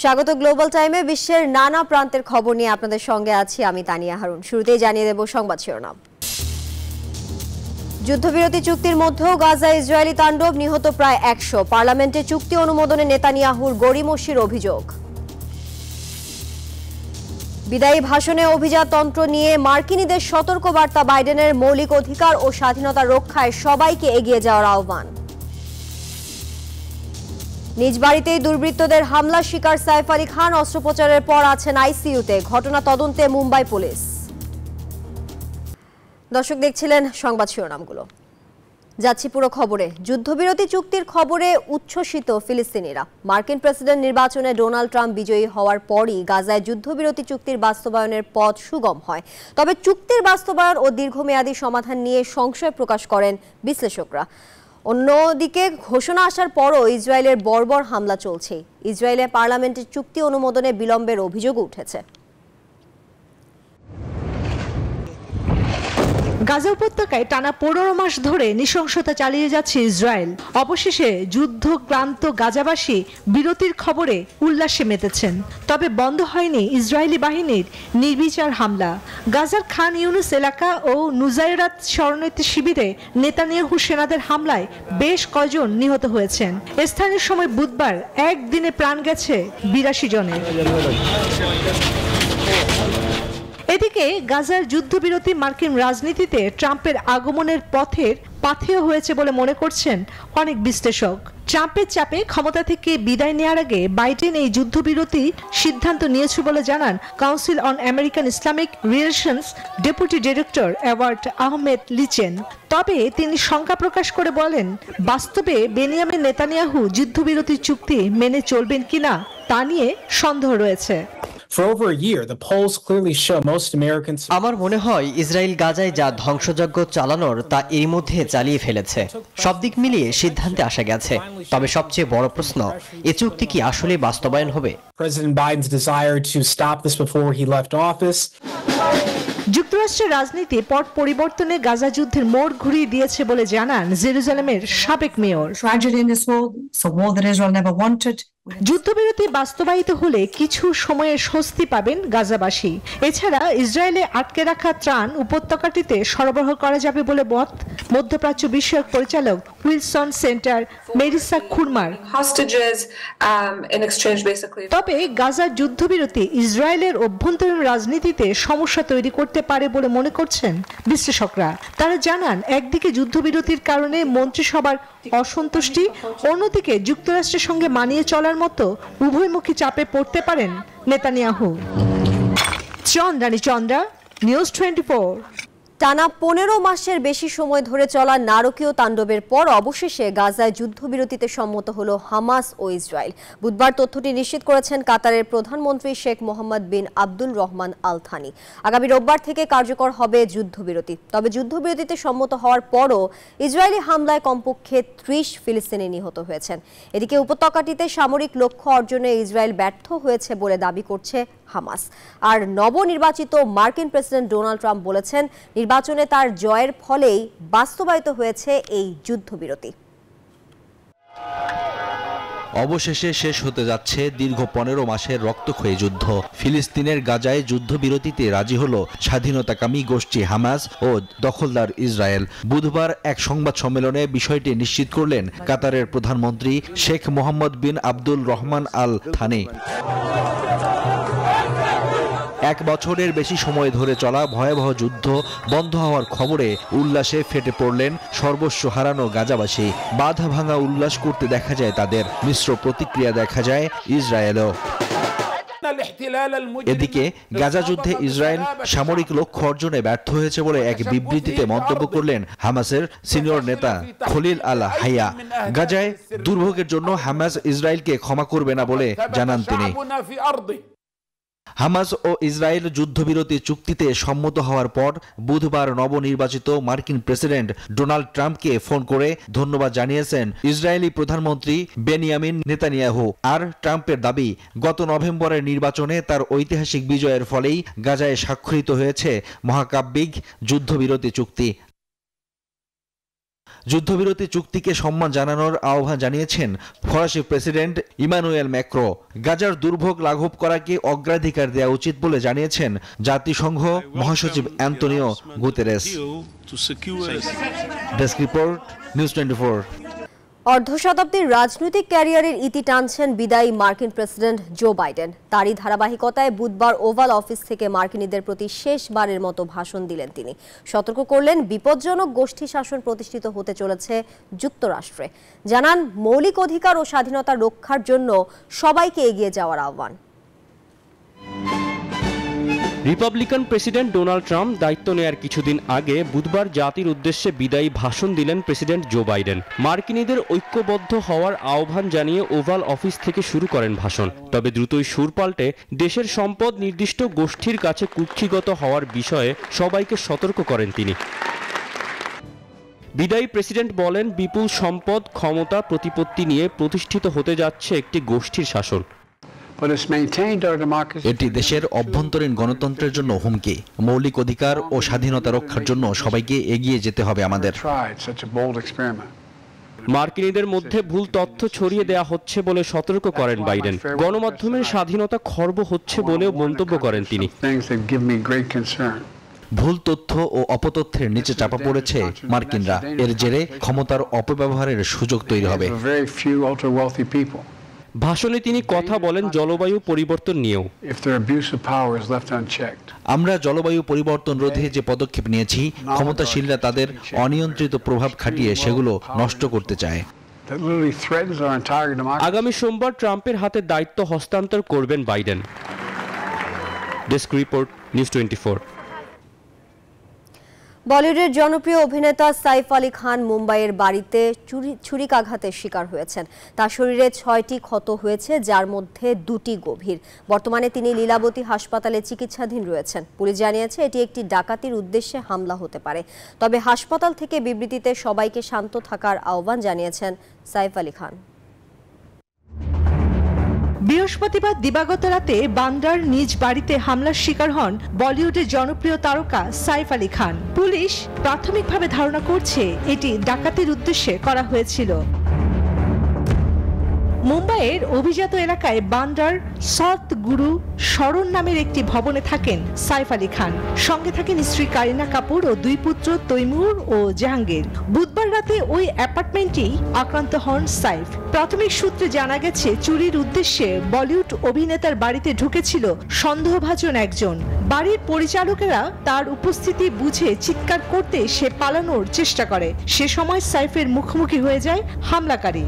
স্বাগত গ্লোবাল টাইমে বিশ্বের নানা প্রান্তের খবর নিয়ে আপনাদের সঙ্গে আছি আমি তানিয়া হারুন। শুরুতেই জানিয়ে দেব সংবাদ শিরোনাম। যুদ্ধবিরতি চুক্তির মধ্যেও গাজায় ইসরায়েলি তাণ্ডব, নিহত প্রায় ১০০। পার্লামেন্টে চুক্তি অনুমোদনে নেতানিয়াহুর গড়িমসির অভিযোগ। বিদায়ী ভাষণে অভিজাততন্ত্র নিয়ে মার্কিনীদের সতর্কবার্তা, বাইডেনের মৌলিক অধিকার ও স্বাধীনতা রক্ষায় সবাইকে এগিয়ে যাওয়ার আহ্বান। নিজ বাড়িতেই দুর্বৃত্তদের হামলা শিকার সাইফ আলী খান, অস্ত্রোপচারের পর আছেন আইসিইউতে। ঘটনা তদন্তে মুম্বাই পুলিশ। দর্শক দেখছিলেন সংবাদ শিরোনামগুলো, যাচ্ছি পুরো খবরে। যুদ্ধবিরতি চুক্তির খবরে উচ্ছ্বসিত ফিলিস্তিনিরা। মার্কিন প্রেসিডেন্ট নির্বাচনে ডোনাল্ড ট্রাম্প বিজয়ী হওয়ার পরই গাজায় যুদ্ধবিরতি চুক্তির বাস্তবায়নের পথ সুগম হয়। তবে চুক্তির বাস্তবায়ন ও দীর্ঘমেয়াদী সমাধান নিয়ে সংশয় প্রকাশ করেন বিশ্লেষকরা। অন্যদিকে ঘোষণা আসার পরও ইসরায়েলের বর্বর হামলা চলছে। ইসরায়েলের পার্লামেন্টের চুক্তি অনুমোদনে বিলম্বের অভিযোগও উঠেছে। গাজা উপত্যকায় টানা ১৫ মাস ধরে নৃশংসতা চালিয়ে যাচ্ছে ইসরায়েল। অবশেষে যুদ্ধক্লান্ত গাজাবাসী বিরতির খবরে উল্লাসে মেতেছেন। তবে বন্ধ হয়নি ইসরায়েলি বাহিনীর নির্বিচার হামলা। গাজার খান ইউনুস এলাকা ও নুজাইরাত শরণার্থী শিবিরে নেতানিয়াহু সেনাদের হামলায় বেশ কয়েকজন নিহত হয়েছেন। স্থানীয় সময় বুধবার একদিনে প্রাণ গেছে ৮২ জনের। এদিকে গাজার যুদ্ধবিরতি মার্কিন রাজনীতিতে ট্রাম্পের আগমনের পথের পাথেয় হয়েছে বলে মনে করছেন অনেক বিশ্লেষক। ট্রাম্পের চাপে ক্ষমতা থেকে বিদায় নেওয়ার আগে বাইডেন এই যুদ্ধবিরতি সিদ্ধান্ত নিয়েছে বলে জানান council on American Islamic relations deputy director Edward Ahmed listen. তবে তিনি শঙ্কা প্রকাশ করে বলেন, বাস্তবে বেনিয়ামিন নেতানিয়াহু যুদ্ধবিরতি চুক্তি মেনে চলবেন কিনা তা নিয়ে সন্দেহ রয়েছে। আমার মনে হয় ইসরায়েল গাজায় যা ধ্বংসযজ্ঞ চালানোর তা এর মধ্যে চালিয়ে ফেলেছে। সব দিক মিলিয়ে সিদ্ধান্তে আসা গেছে। তবে সবচেয়ে বড় প্রশ্ন, এ চুক্তি কি আসলে বাস্তবায়ন হবে? যুক্তরাষ্ট্রের রাজনীতি পট পরিবর্তনে গাজা যুদ্ধের মোড় ঘুরিয়ে দিয়েছে বলে জানান জেরুজালেমের সাবেক মেয়র। যুদ্ধবিরতি বাস্তবায়িত হলে কিছু সময়ে স্বস্তি পাবেন গাজাবাসী। এছাড়া ইসরায়েলে আটকে রাখা ত্রাণ উপত্যকাটিতে সরবরাহ করা যাবে বলে মত মধ্যপ্রাচ্য বিষয়ক পরিচালক উইলসন সেন্টার মেরিসা খুরমার। তবে গাজার যুদ্ধবিরতি ইসরায়েলের অভ্যন্তরীণ রাজনীতিতে সমস্যা তৈরি করতে পারে বলে মনে করছেন বিশ্লেষকরা। তারা জানান, একদিকে যুদ্ধবিরতির কারণে মন্ত্রিসভার অসন্তুষ্টি, অন্যদিকে যুক্তরাষ্ট্রের সঙ্গে মানিয়ে চলার মতো উভয়মুখী চাপে পড়তে পারেন নেতানিয়াহু। চন্দ্রা, নিউজ 24। টানা ১৫ মাসের বেশি সময় ধরে চলা নারকীয় তাণ্ডবের পর অবশেষে গাজায় যুদ্ধবিরতিতে সম্মত হলো হামাস ও ইসরায়েল। বুধবার তথ্যটি নিশ্চিত করেছেন কাতারের প্রধানমন্ত্রী শেখ মোহাম্মদ বিন আব্দুল রহমান আল থানি। আগামী রোববার থেকে কার্যকর হবে যুদ্ধবিরতি। তবে যুদ্ধবিরতিতে সম্মত হওয়ার পরও ইসরায়েলি হামলায় কমপক্ষে ৩০ ফিলিস্তিনি নিহত হয়েছেন। এদিকে উপত্যকাটিতে সামরিক লক্ষ্য অর্জনে ইসরায়েল ব্যর্থ হয়েছে বলে দাবি করছে হামাস। আর নবনির্বাচিত মার্কিন প্রেসিডেন্ট ডোনাল্ড ট্রাম্প বলেছেন, নির্বাচনে তার জয়ের ফলেই বাস্তবায়িত হয়েছে এই যুদ্ধবিরতি। অবশেষে শেষ হতে যাচ্ছে দীর্ঘ ১৫ মাসের রক্তক্ষয়ী যুদ্ধ। ফিলিস্তিনের গাজায় যুদ্ধবিরতিতে রাজি হল স্বাধীনতাকামী গোষ্ঠী হামাস ও দখলদার ইসরায়েল। বুধবার এক সংবাদ সম্মেলনে বিষয়টি নিশ্চিত করলেন কাতারের প্রধানমন্ত্রী শেখ মোহাম্মদ বিন আব্দুল রহমান আল থানি। ১ বছরের বেশি সময় ধরে চলা ভয়াবহ যুদ্ধ বন্ধ হওয়ার খবরে উল্লাসে ফেটে পড়লেন সর্বস্ব হারানো গাজাবাসী। বাধা ভাঙা উল্লাস করতে দেখা যায় তাদের। মিশ্র প্রতিক্রিয়া দেখা যায় ইসরায়েলও। এদিকে গাজা যুদ্ধে ইসরায়েল সামরিক লক্ষ্য অর্জনে ব্যর্থ হয়েছে বলে এক বিবৃতিতে মন্তব্য করলেন হামাসের সিনিয়র নেতা খলিল আল হাইয়া। গাজায় দুর্ভোগের জন্য হামাস ইসরায়েলকে ক্ষমা করবে না বলে জানান তিনি। হামাস ও ইসরায়েল যুদ্ধবিরতি চুক্তিতে সম্মত হওয়ার পর বুধবার নবনির্বাচিত মার্কিন প্রেসিডেন্ট ডোনাল্ড ট্রাম্পকে ফোন করে ধন্যবাদ জানিয়েছেন ইসরায়েলি প্রধানমন্ত্রী বেনিয়ামিন নেতানিয়াহু। আর ট্রাম্পের দাবি, গত নভেম্বরের নির্বাচনে তার ঐতিহাসিক বিজয়ের ফলেই গাজায় স্বাক্ষরিত হয়েছে মহাকাব্যিক যুদ্ধবিরতি চুক্তি। যুদ্ধবিরতি চুক্তিকে সম্মান জানানোর আহ্বান জানিয়েছেন ফরাসি প্রেসিডেন্ট ইমানুয়েল ম্যাক্রো। গাজার দুর্ভোগ লাঘব করাকে অগ্রাধিকার দেওয়া উচিত বলে জানিয়েছেন জাতিসংঘ মহাসচিব Antonio Guterres. Desk report, news 24। অর্ধশতাব্দীর রাজনৈতিক ক্যারিয়ারের ইতি টানছেন বিদায়ী মার্কিন প্রেসিডেন্ট জো বাইডেন। তারই ধারাবাহিকতায় বুধবার ওভাল অফিস থেকে মার্কিনীদের প্রতি শেষবারের মতো ভাষণ দিলেন তিনি। সতর্ক করলেন বিপজ্জনক গোষ্ঠী শাসন প্রতিষ্ঠিত হতে চলেছে যুক্তরাষ্ট্রে। জানান মৌলিক অধিকার ও স্বাধীনতা রক্ষার জন্য সবাইকে এগিয়ে যাওয়ার আহ্বান। রিপাবলিকান প্রেসিডেন্ট ডোনাল্ড ট্রাম্প দায়িত্ব নেয়ার কিছুদিন আগে বুধবার জাতির উদ্দেশ্যে বিদায়ী ভাষণ দিলেন প্রেসিডেন্ট জো বাইডেন। মার্কিনীদের ঐক্যবদ্ধ হওয়ার আহ্বান জানিয়ে ওভাল অফিস থেকে শুরু করেন ভাষণ। তবে দ্রুতই সুর পাল্টে দেশের সম্পদ নির্দিষ্ট গোষ্ঠীর কাছে কুক্ষিগত হওয়ার বিষয়ে সবাইকে সতর্ক করেন তিনি। বিদায়ী প্রেসিডেন্ট বলেন, বিপুল সম্পদ, ক্ষমতা, প্রতিপত্তি নিয়ে প্রতিষ্ঠিত হতে যাচ্ছে একটি গোষ্ঠীর শাসন। এটি দেশের অভ্যন্তরীণ গণতন্ত্রের জন্য হুমকি। মৌলিক অধিকার ও স্বাধীনতা রক্ষার জন্য সবাইকে এগিয়ে যেতে হবে আমাদের। মার্কিনীদের মধ্যে ভুল তথ্য ছড়িয়ে দেয়া হচ্ছে বলে সতর্ক করেন বাইডেন। গণমাধ্যমের স্বাধীনতা খর্ব হচ্ছে বলেও মন্তব্য করেন তিনি। ভুল তথ্য ও অপতথ্যের নিচে চাপা পড়েছে মার্কিনরা। এর জেরে ক্ষমতার অপব্যবহারের সুযোগ তৈরি হবে। ভাষণে তিনি কথা বলেন জলবায়ু পরিবর্তন নিয়েও। আমরা জলবায়ু পরিবর্তন রোধে যে পদক্ষেপ নিয়েছি, ক্ষমতাশীলরা তাদের অনিয়ন্ত্রিত প্রভাব খাটিয়ে সেগুলো নষ্ট করতে চায়। আগামী সোমবার ট্রাম্পের হাতে দায়িত্ব হস্তান্তর করবেন বাইডেন। Desk report, news 24। বলিউডের জনপ্রিয় অভিনেতা সাইফ আলী খান মুম্বাইয়ের বাড়িতে ছুরিকাঘাতের শিকার হয়েছেন। তার শরীরে 6টি ক্ষত হয়েছে, যার মধ্যে 2টি গভীর। বর্তমানে তিনি লীলাবতী হাসপাতালে চিকিৎসাধীন রয়েছেন। পুলিশ জানিয়েছে এটি একটি ডাকাতির উদ্দেশ্যে হামলা হতে পারে। তবে হাসপাতাল থেকে বিবৃতিতে সবাইকে শান্ত থাকার আহ্বান জানিয়েছেন সাইফ আলী খান। বৃহস্পতিবার দিবাগত রাতে বান্দ্রার নিজ বাড়িতে হামলার শিকার হন বলিউডের জনপ্রিয় তারকা সাইফ আলী খান। পুলিশ প্রাথমিকভাবে ধারণা করছে এটি ডাকাতির উদ্দেশ্যে করা হয়েছিল। মুম্বাইয়ের অভিজাত এলাকায় বান্দ্রার সৎ গুরু শরণ নামের একটি ভবনে থাকেন সাইফ আলী খান। সঙ্গে থাকেন স্ত্রী কারিনা কাপুর ও 2 পুত্র তৈমুর ও জাহাঙ্গীর। বুধবার রাতে ওই অ্যাপার্টমেন্টেই আক্রান্ত হন সাইফ। প্রাথমিক সূত্রে জানা গেছে চুরির উদ্দেশ্যে বলিউড অভিনেতার বাড়িতে ঢুকেছিল সন্দেহভাজন একজন। বাড়ির পরিচালকেরা তার উপস্থিতি বুঝে চিৎকার করতে সে পালানোর চেষ্টা করে। সে সময় সাইফের মুখোমুখি হয়ে যায় হামলাকারী।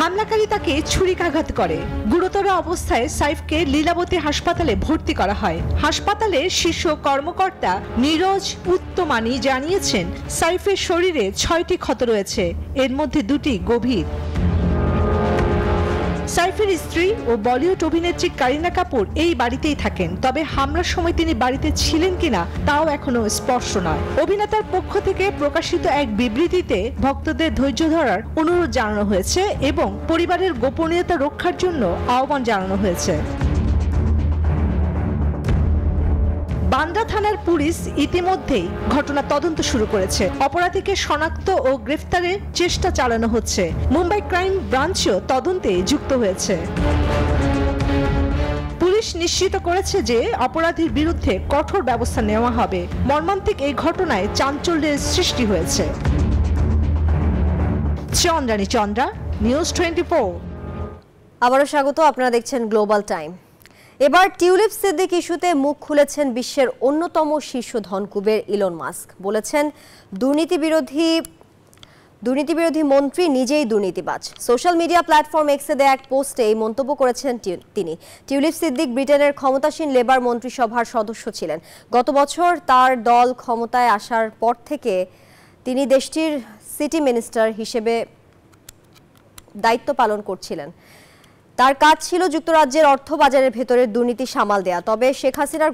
হামলাকারী তাকে ছুরিকাঘাত করে। গুরুতর অবস্থায় সাইফকে লীলাবতী হাসপাতালে ভর্তি করা হয়। হাসপাতালের শীর্ষ কর্মকর্তা নীরজ উত্তমানি জানিয়েছেন সাইফের শরীরে 6টি ক্ষত রয়েছে, এর মধ্যে 2টি গভীর। সাইফের স্ত্রী ও বলিউড অভিনেত্রী কারিনা কাপুর এই বাড়িতেই থাকেন। তবে হামলার সময় তিনি বাড়িতে ছিলেন কিনা তাও এখনো স্পষ্ট নয়। অভিনেতার পক্ষ থেকে প্রকাশিত এক বিবৃতিতে ভক্তদের ধৈর্য ধরার অনুরোধ জানানো হয়েছে এবং পরিবারের গোপনীয়তা রক্ষার জন্য আহ্বান জানানো হয়েছে। বান্দ্রা থানার পুলিশ ইতিমধ্যেই ঘটনা তদন্ত শুরু করেছে। অপরাধীকে শনাক্ত ও গ্রেফতারের চেষ্টা চালানো হচ্ছে। মুম্বাই ক্রাইম ব্রাঞ্চও তদন্তে যুক্ত হয়েছে। পুলিশ নিশ্চিত করেছে যে অপরাধীর বিরুদ্ধে কঠোর ব্যবস্থা নেওয়া হবে। মর্মান্তিক এই ঘটনায় চাঞ্চল্যের সৃষ্টি হয়েছে। চন্দ্রানী চন্দ্রা, নিউজ 24। আবারও স্বাগত, আপনারা দেখছেন গ্লোবাল টাইম। এবার টিউলিপ সিদ্দিক ইস্যুতে মুখ খুলেছেন বিশ্বের অন্যতম শীর্ষ ধনকুবের ইলন মাস্ক। বলেছেন দুর্নীতিবিরোধী মন্ত্রী নিজেই দুর্নীতিবাজ। সোশ্যাল মিডিয়া প্ল্যাটফর্ম এক্সে দেয়া এক পোস্টে এই মন্তব্য করেছেন তিনি। টিউলিপ সিদ্দিক ব্রিটেনের ক্ষমতাসীন লেবার মন্ত্রিসভার সদস্য ছিলেন। গত বছর তার দল ক্ষমতায় আসার পর থেকে তিনি দেশটির সিটি মিনিস্টার হিসেবে দায়িত্ব পালন করছিলেন। তার কাজ ছিল যুক্তরাজ্যের অর্থ বাজারের ভেতরে দুর্নীতি সামাল দেয়া। তবে শেখ হাসিনার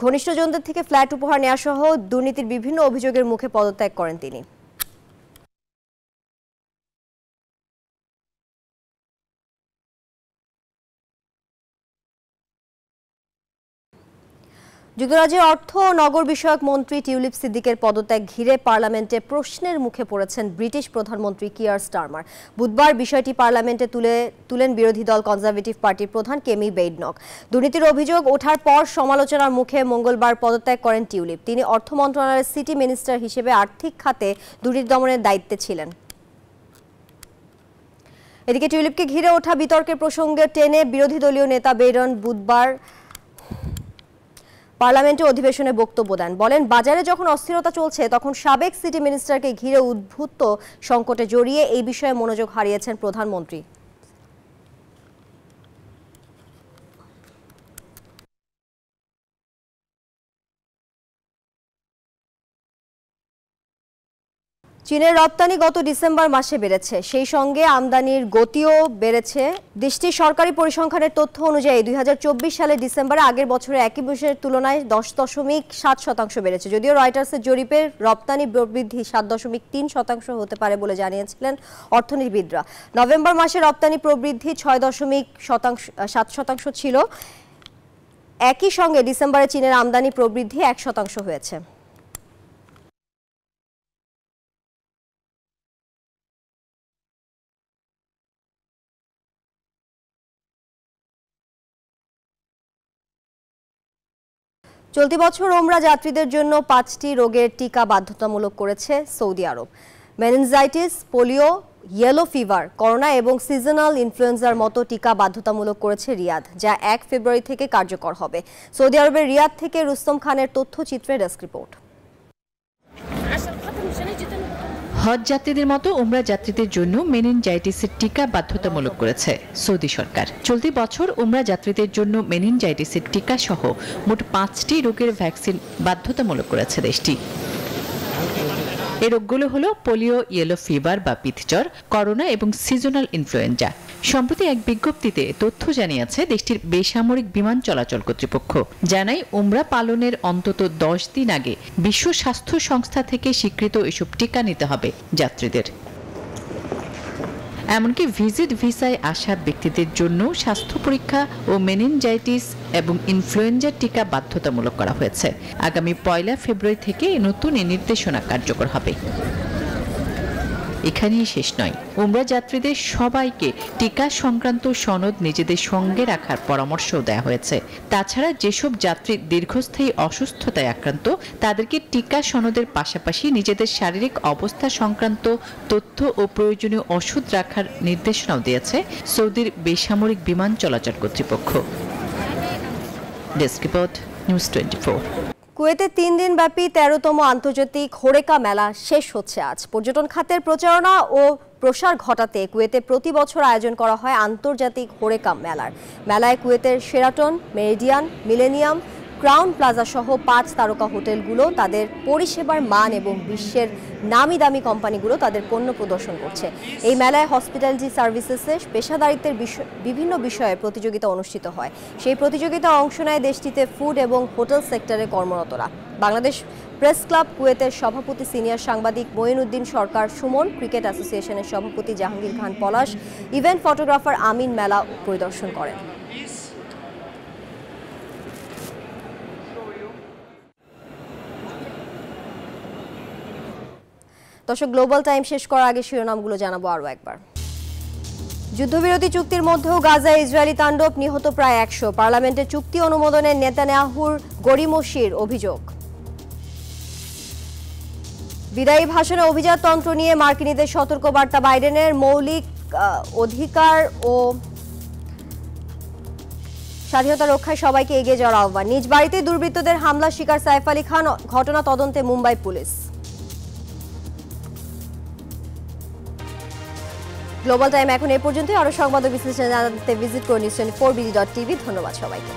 ঘনিষ্ঠজনদের থেকে ফ্ল্যাট উপহার নেওয়া সহ দুর্নীতির বিভিন্ন অভিযোগের মুখে পদত্যাগ করেন তিনি। যুক্তরাজ্যের অর্থ ও নগর বিষয়ক মন্ত্রী টিউলিপ সিদ্দিকের পদত্যাগ ঘিরে পার্লামেন্টে প্রশ্নের মুখে পড়েছেন ব্রিটিশ প্রধানমন্ত্রী কিয়ার স্টারমার। বুধবার বিষয়টি পার্লামেন্টে তুলেন বিরোধী দল কনজারভেটিভ পার্টির প্রধান কেমি বেইডনক। দুর্নীতির অভিযোগ ওঠার পর সমালোচনার মুখে মঙ্গলবার পদত্যাগ করেন টিউলিপ। তিনি অর্থ মন্ত্রণালয়ের সিটি মিনিস্টার হিসেবে আর্থিক খাতে দুর্নীতি দমনের দায়িত্বে ছিলেন। এদিকে টিউলিপকে ঘিরে ওঠা বিতর্কের প্রসঙ্গে টেনে বিরোধী দলীয় নেতা বেইরন বুধবার পার্লামেন্টে অধিবেশনে বক্তব্য দেন। বলেন, বাজারে যখন অস্থিরতা চলছে তখন সাবেক সিটি মিনিস্টারকে ঘিরে উদ্ভূত সংকটে জড়িয়ে এই বিষয়ে মনোযোগ হারিয়েছেন প্রধানমন্ত্রী। চীনের রপ্তানি গত ডিসেম্বর মাসে বেড়েছে, সেই সঙ্গে আমদানির গতিও বেড়েছে। দেশটির সরকারি পরিসংখ্যানের তথ্য অনুযায়ী 2024 সালের ডিসেম্বরে আগের বছরের একই মাসের তুলনায় 10.7% বেড়েছে। যদিও রয়টার্সের জরিপের রপ্তানি প্রবৃদ্ধি 7.3% হতে পারে বলে জানিয়েছিলেন অর্থনীতিবিদরা। নভেম্বর মাসে রপ্তানি প্রবৃদ্ধি 6.7% ছিল। একই সঙ্গে ডিসেম্বরে চীনের আমদানি প্রবৃদ্ধি 1% হয়েছে। চলতি বছর ওমরা যাত্রীদের জন্য 5টি রোগের টিকা বাধ্যতামূলক করেছে সৌদি আরব। Meningitis, polio, yellow fever, corona এবং সিজনাল ইনফ্লুয়েঞ্জার মতো টিকা বাধ্যতামূলক করেছে রিয়াদ, যা 1 ফেব্রুয়ারি থেকে কার্যকর হবে। সৌদি আরবের রিয়াদ থেকে রুস্তম খানের তথ্যচিত্রে ডেস্ক রিপোর্ট। হজ যাত্রীদের মতো উমরা যাত্রীদের জন্য মেনিনজাইটিসের টিকা বাধ্যতামূলক করেছে সৌদি সরকার। চলতি বছর উমরা যাত্রীদের জন্য মেনিনজাইটিসের টিকা সহ মোট 5টি রোগের ভ্যাকসিন বাধ্যতামূলক করেছে দেশটি। এই রোগগুলো হলো পোলিও, ইয়েলো ফিভার বা পিথজ্বর, করোনা এবং সিজনাল ইনফ্লুয়েঞ্জা। সম্প্রতি এক বিজ্ঞপ্তিতে তথ্য জানিয়েছে দেশটির বেসামরিক বিমান চলাচল কর্তৃপক্ষ। জানায় উমরা পালনের অন্তত 10 দিন আগে বিশ্ব স্বাস্থ্য সংস্থা থেকে স্বীকৃত এসব টিকা নিতে হবে যাত্রীদের। এমনকি ভিজিট ভিসায় আসা ব্যক্তিদের জন্য স্বাস্থ্য পরীক্ষা ও মেনিনজাইটিস এবং ইনফ্লুয়েঞ্জার টিকা বাধ্যতামূলক করা হয়েছে। আগামী 1 ফেব্রুয়ারি থেকে নতুন এই নির্দেশনা কার্যকর হবে। এখানেই শেষ নয়, উমরা যাত্রীদের সবাইকে টিকা সংক্রান্ত সনদ নিজেদের সঙ্গে রাখার পরামর্শও দেওয়া হয়েছে। তাছাড়া যেসব যাত্রী দীর্ঘস্থায়ী অসুস্থতায় আক্রান্ত তাদেরকে টিকা সনদের পাশাপাশি নিজেদের শারীরিক অবস্থা সংক্রান্ত তথ্য ও প্রয়োজনীয় ওষুধ রাখার নির্দেশনাও দিয়েছে সৌদির বেসামরিক বিমান চলাচল কর্তৃপক্ষ। Desk report, news 24। কুয়েতে 3 দিন ব্যাপী 13তম আন্তর্জাতিক হোরেকা মেলা শেষ হচ্ছে আজ। পর্যটন খাতের প্রচারণা ও প্রসার ঘটাতে কুয়েতে প্রতি বছর আয়োজন করা হয় আন্তর্জাতিক হোরেকা মেলায় কুয়েতের Sheraton, Meridien, Millennium, Crowne Plaza সহ 5 তারকা হোটেলগুলো তাদের পরিষেবার মান এবং বিশ্বের নামি দামি কোম্পানিগুলো তাদের পণ্য প্রদর্শন করছে। এই মেলায় হসপিটালিটি সার্ভিসেসে পেশাদারিত্বের বিভিন্ন বিষয়ে প্রতিযোগিতা অনুষ্ঠিত হয়। সেই প্রতিযোগিতায় অংশ নেয় দেশটিতে ফুড এবং হোটেল সেক্টরে কর্মরতরা। বাংলাদেশ প্রেস ক্লাব কুয়েতের সভাপতি সিনিয়র সাংবাদিক মঈনুদ্দিন সরকার সুমন, ক্রিকেট অ্যাসোসিয়েশনের সভাপতি জাহাঙ্গীর খান পলাশ, ইভেন্ট ফটোগ্রাফার আমিন মেলা পরিদর্শন করেন। দর্শক, গ্লোবাল টাইম শেষ করার আগে শিরোনামগুলো জানাবো আরও একবার। যুদ্ধবিরতি চুক্তির মধ্যেও গাজায় ইসরায়েলি তাণ্ডব, নিহত প্রায় 100। পার্লামেন্টে চুক্তি অনুমোদনে নেতানিয়াহুর গড়িমসির অভিযোগ। বিদায়ী ভাষণে অভিজাততন্ত্র নিয়ে মার্কিনীদের সতর্কবার্তা বাইডেনের। মৌলিক অধিকার ও স্বাধীনতা রক্ষায় সবাইকে এগিয়ে যাওয়ার আহ্বান। নিজ বাড়িতে দুর্বৃত্তদের হামলার শিকার সাইফ আলী খান, ঘটনা তদন্তে মুম্বাই পুলিশ। গ্লোবাল টাইম এখন এ পর্যন্ত। আরো সংবাদ ও বিশ্লেষণ জানাতে ভিজিট করুন news24bd.tv। ধন্যবাদ সবাইকে।